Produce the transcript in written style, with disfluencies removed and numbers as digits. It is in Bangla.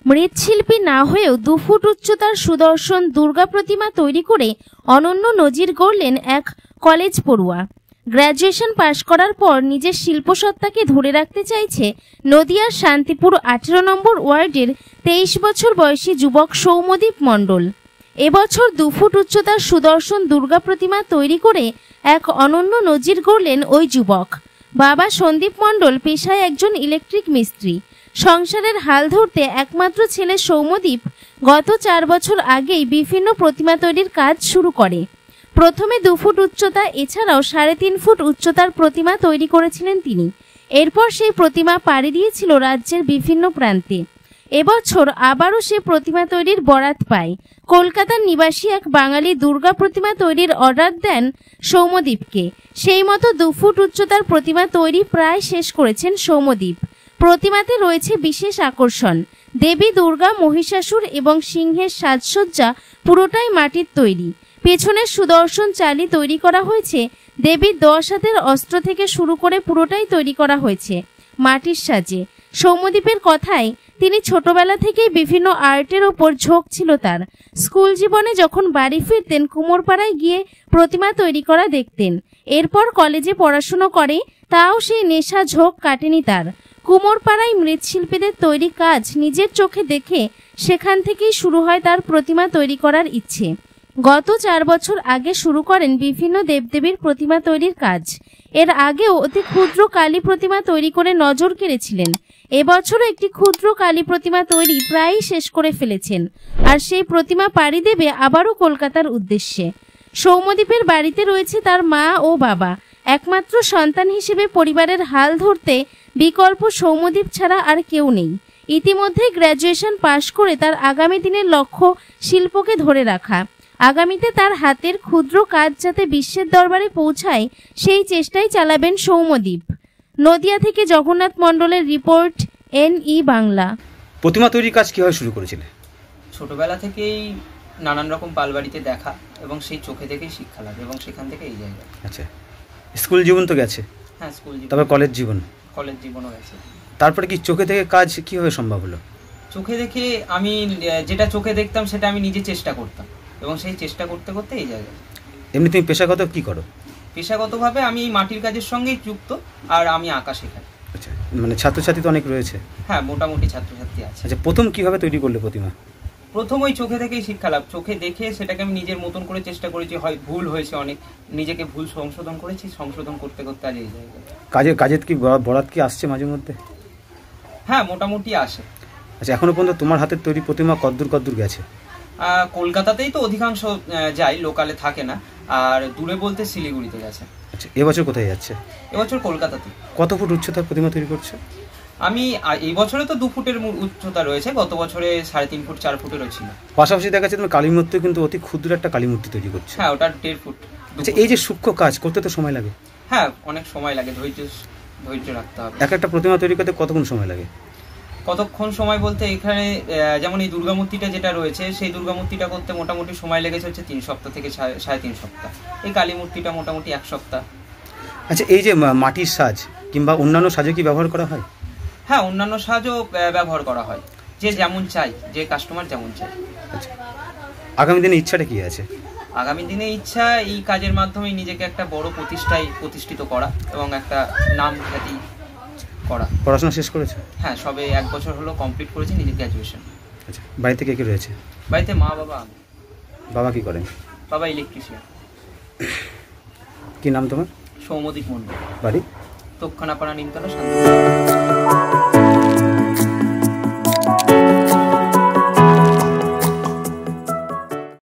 মৃৎশিল্পী না হয়েও 2 ফুট উচ্চতার সুদর্শন দুর্গা প্রতিমা তৈরি করে অনন্য নজির গড়লেন এক কলেজ পড়ুয়া। গ্র্যাজুয়েশন পাশ করার পর নিজের শিল্পসত্তাকে ধরে রাখতে চাইছে নদিয়ার শান্তিপুর 18 নম্বর ওয়ার্ডের 23 বছর বয়সী যুবক সৌম্যদীপ মণ্ডল। এবছর 2 ফুট উচ্চতার সুদর্শন দুর্গা প্রতিমা তৈরি করে এক অনন্য নজির গড়লেন ওই যুবক। বাবা সন্দীপ মণ্ডল পেশায় একজন ইলেকট্রিক মিস্ত্রি। সংসারের হাল ধরতে একমাত্র ছেলে সৌম্যদীপ গত 4 বছর আগেই বিভিন্ন প্রতিমা তৈরির কাজ শুরু করে। প্রথমে 2 ফুট উচ্চতা এছাড়াও 3.5 ফুট উচ্চতার প্রতিমা তৈরি করেছিলেন তিনি। এরপর সেই প্রতিমা পাড়ি দিয়েছিল রাজ্যের বিভিন্ন প্রান্তে। এবছর আবারও সে প্রতিমা তৈরির বরাত পায়। কলকাতার নিবাসী এক বাঙালি দুর্গা প্রতিমা তৈরির অর্ডার দেন সৌম্যদীপকে। সেই মতো 2 ফুট উচ্চতার প্রতিমা তৈরি প্রায় শেষ করেছেন সৌম্যদীপ। প্রতিমাতে রয়েছে বিশেষ আকর্ষণ। দেবী দুর্গা, মহিষাসুর এবং সিংহের সাজসজ্জা পুরোটাই মাটির তৈরি। পেছনের সুদর্শন চালি তৈরি করা হয়েছে। দেবীর 10 হাতের অস্ত্র থেকে শুরু করে পুরোটাই তৈরি করা হয়েছে মাটির সাজে। সৌম্যদীপের কথায় তিনি ছোটবেলা থেকেই বিভিন্ন আর্টের ওপর ঝোঁক ছিল তার। স্কুল জীবনে যখন বাড়ি ফিরতেন কুমোরপাড়ায় গিয়ে প্রতিমা তৈরি করা দেখতেন। এরপর কলেজে পড়াশুনো করে, তাও সেই নেশা ঝোঁক কাটেনি তার। কুমোরপাড়ায় মৃৎশিল্পীদের তৈরি কাজ নিজের চোখে দেখে সেখান থেকেই শুরু হয় তার প্রতিমা তৈরি করার ইচ্ছে। গত 4 বছর আগে শুরু করেন বিভিন্ন দেবদেবীর প্রতিমা তৈরির কাজ। এর আগেও অতি ক্ষুদ্র কালী প্রতিমা তৈরি করে নজর কেড়েছিলেন। এবছরও একটি ক্ষুদ্র কালী প্রতিমা তৈরি প্রায় শেষ করে ফেলেছেন। আর সেই প্রতিমা পাড়ি দেবে আবারও কলকাতার উদ্দেশ্যে। সৌম্যদীপের বাড়িতে রয়েছে তার মা ও বাবা। একমাত্র সন্তান হিসেবে পরিবারের হাল ধরতে বিকল্প সৌম্যদীপ ছাড়া আর কেউ নেই। ইতিমধ্যে গ্র্যাজুয়েশন পাশ করে তার আগামী দিনের লক্ষ্য শিল্পকে ধরে রাখা। আগামীতে তার হাতের ক্ষুদ্র কাজ যাতে বিশ্বের দরবারে পৌঁছায় সেই চেষ্টাই চালাবেন সৌম্যদীপ। নদিয়া থেকে জগন্নাথ মণ্ডলের রিপোর্ট, NE বাংলা। প্রতিমা তৈরির কাজ কিভাবে শুরু করেছিলে? ছোটবেলা থেকেই নানান রকম পালবাড়িতে দেখা এবং সেই চোখে দেখেই শিক্ষা লাগে এবং সেখান থেকে এই জায়গা। আচ্ছা, স্কুল জীবন তো গেছে। হ্যাঁ, স্কুল জীবন। তবে কলেজ জীবনও গেছে। তারপরে কি চোখে দেখে কাজ কিভাবে সম্ভব হলো? চোখে দেখে আমি যেটা চোখে দেখতাম সেটা আমি নিজে চেষ্টা করতাম এবং সেই চেষ্টা করতে করতে এই জায়গায়। এমনি তুমি পেশাগত কি করো? পেশাগতভাবে আমি মাটির কাজের সঙ্গেই যুক্ত আর আমি আঁকা শেখাই। আচ্ছা, মানে ছাত্রছাত্রী তো অনেক রয়েছে? হ্যাঁ, মোটামুটি ছাত্রছাত্রী আছে। আচ্ছা, প্রথম কিভাবে তৈরি করলে প্রতিমা? প্রথম ওই চোখে থেকেই শিক্ষা লাভ। চোখে দেখে সেটাকে আমি নিজের মতন করে চেষ্টা করেছি। হয় ভুল হয়েছে অনেক, নিজেকে ভুল সংশোধন করেছি, সংশোধন করতে করতে আজ এই জায়গায়। কাজের কি বরাত কি আসছে মাঝে মধ্যে? হ্যাঁ, মোটামুটি আসে। আচ্ছা, এখনো পর্যন্ত তোমার হাতের তৈরি প্রতিমা কদ্দূর গেছে? কলকাতাতেই তো অধিকাংশ যায়, লোকালে থাকে না। আর দূরে বলতে শিলিগুড়িতে গেছে। আচ্ছা, এবছর কোথায় যাচ্ছে? এবছর কলকাতাতে। কত ফুট উচ্চতার প্রতিমা তৈরি করছে? আমি এই বছরে তো 2 ফুটের উচ্চতা রয়েছে, গত বছরে 3.5 ফুট 4 ফুটেরও ছিল। পাশাপাশি দেখা যাচ্ছে তুমি কালী মূর্তি কিন্তু অতি ক্ষুদ্র একটা কালী মূর্তি তৈরি করছো। হ্যাঁ, ওটা 1.5 ফুট। আচ্ছা, এই যে সূক্ষ্ম কাজ করতে তো সময় লাগে? হ্যাঁ, অনেক সময় লাগে, ধৈর্য রাখতে হবে। একটা প্রতিমা তৈরি করতে কতক্ষণ সময় লাগে? কতক্ষণ সময় বলতে এখানে যেমন এই দুর্গা মূর্তিটা যেটা রয়েছে সেই দুর্গা মূর্তিটা করতে মোটামুটি সময় লেগেছে হচ্ছে 3 সপ্তাহ থেকে 3.5 সপ্তাহ। এই কালী মূর্তিটা মোটামুটি 1 সপ্তাহ। আচ্ছা, এই যে মাটির সাজ কিংবা অন্যান্য সাজে কি ব্যবহার করা হয়? হ্যাঁ, অন্যান্য সাজও ব্যবহার করা হয়, যে যেমন চাই, যে কাস্টমার যেমন চাই। আচ্ছা, আগামী দিনে ইচ্ছাটা কি আছে? আগামী দিনে ইচ্ছা এই কাজের মাধ্যমে নিজেকে একটা বড় প্রতিষ্ঠিত করা এবং একটা নাম খ্যাতি করা। পড়াশোনা শেষ করেছে? হ্যাঁ, সবে 1 বছর হলো কমপ্লিট করেছি নিজের গ্র্যাজুয়েশন। আচ্ছা, বাড়িতে কে রয়েছে? বাড়িতে মা, বাবা। বাবা কি করেন? বাবা ইলেকট্রিশিয়ান। কি নাম তোমার? সৌম্যদীপ মণ্ডল। বাড়ি? তক্ষণাপাড়া, নিমতলা, শান্তিপুর।